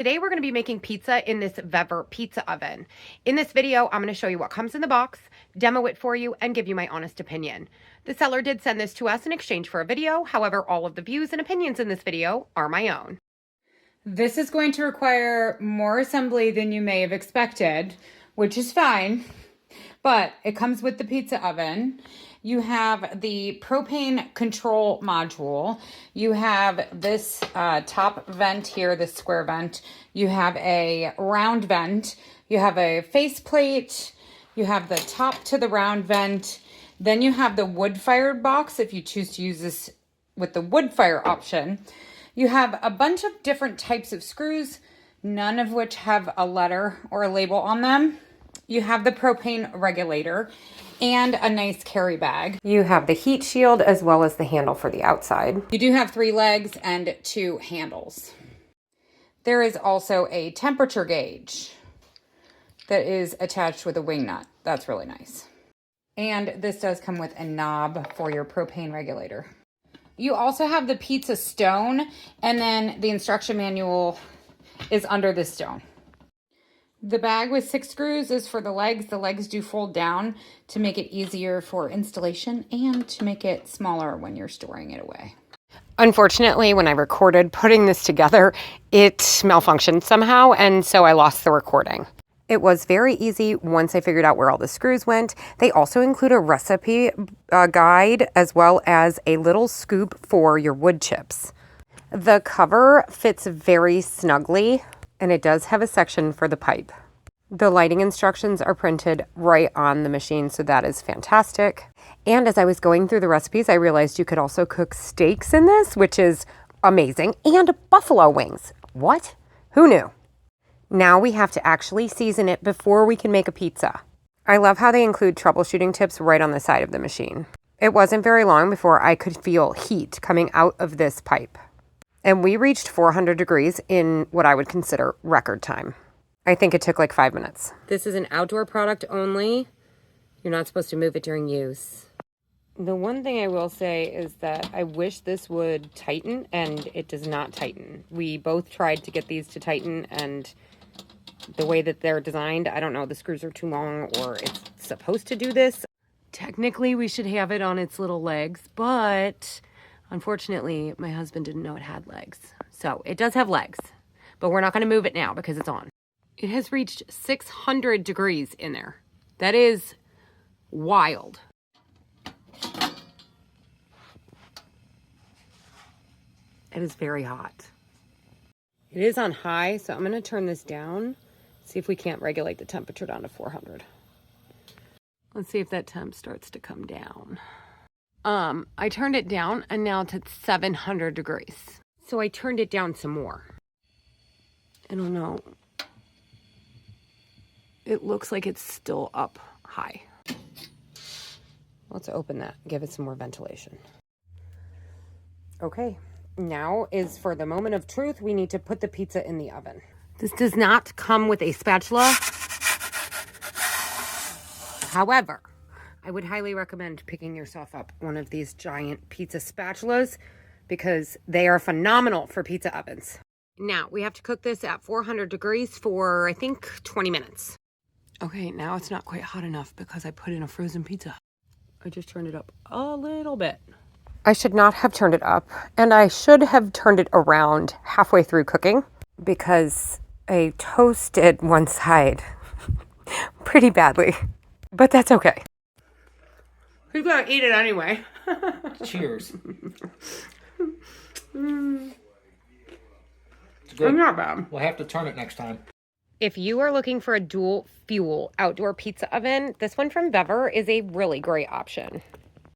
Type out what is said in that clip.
Today we're going to be making pizza in this VEVOR pizza oven. In this video, I'm going to show you what comes in the box, demo it for you, and give you my honest opinion. The seller did send this to us in exchange for a video. However, all of the views and opinions in this video are my own. This is going to require more assembly than you may have expected, which is fine, but it comes with the pizza oven. You have the propane control module. You have this top vent here, this square vent. You have a round vent. You have a faceplate. You have the top to the round vent. Then you have the wood-fired box if you choose to use this with the wood fire option. You have a bunch of different types of screws, none of which have a letter or a label on them. You have the propane regulator and a nice carry bag. You have the heat shield as well as the handle for the outside. You do have 3 legs and 2 handles. There is also a temperature gauge that is attached with a wing nut. That's really nice. And this does come with a knob for your propane regulator. You also have the pizza stone, and then the instruction manual is under the stone. The bag with 6 screws is for the legs. The legs do fold down to make it easier for installation and to make it smaller when you're storing it away. Unfortunately, when I recorded putting this together, it malfunctioned somehow, and so I lost the recording. It was very easy once I figured out where all the screws went. They also include a recipe guide as well as a little scoop for your wood chips. The cover fits very snugly, and it does have a section for the pipe. The lighting instructions are printed right on the machine, so that is fantastic. And as I was going through the recipes, I realized you could also cook steaks in this, which is amazing, and buffalo wings. What? Who knew? Now we have to actually season it before we can make a pizza. I love how they include troubleshooting tips right on the side of the machine. It wasn't very long before I could feel heat coming out of this pipe. And we reached 400 degrees in what I would consider record time. I think it took like 5 minutes. This is an outdoor product only. You're not supposed to move it during use. The one thing I will say is that I wish this would tighten, and it does not tighten. We both tried to get these to tighten, and the way that they're designed, I don't know, the screws are too long or it's supposed to do this. Technically, we should have it on its little legs, but unfortunately, my husband didn't know it had legs. So it does have legs, but we're not going to move it now because it's on. It has reached 600 degrees in there. That is wild. It is very hot. It is on high, so I'm going to turn this down. See if we can't regulate the temperature down to 400. Let's see if that temp starts to come down. I turned it down and now it's at 700 degrees. So I turned it down some more. I don't know. It looks like it's still up high. Let's open that, give it some more ventilation. Okay, now is for the moment of truth. We need to put the pizza in the oven. This does not come with a spatula. However, I would highly recommend picking yourself up one of these giant pizza spatulas because they are phenomenal for pizza ovens. Now, we have to cook this at 400 degrees for, I think, 20 minutes. Okay, now it's not quite hot enough because I put in a frozen pizza. I just turned it up a little bit. I should not have turned it up, and I should have turned it around halfway through cooking because I toasted one side pretty badly, but that's okay. We're gonna eat it anyway. Cheers. It's not bad. We'll have to turn it next time. If you are looking for a dual fuel outdoor pizza oven, this one from VEVOR is a really great option.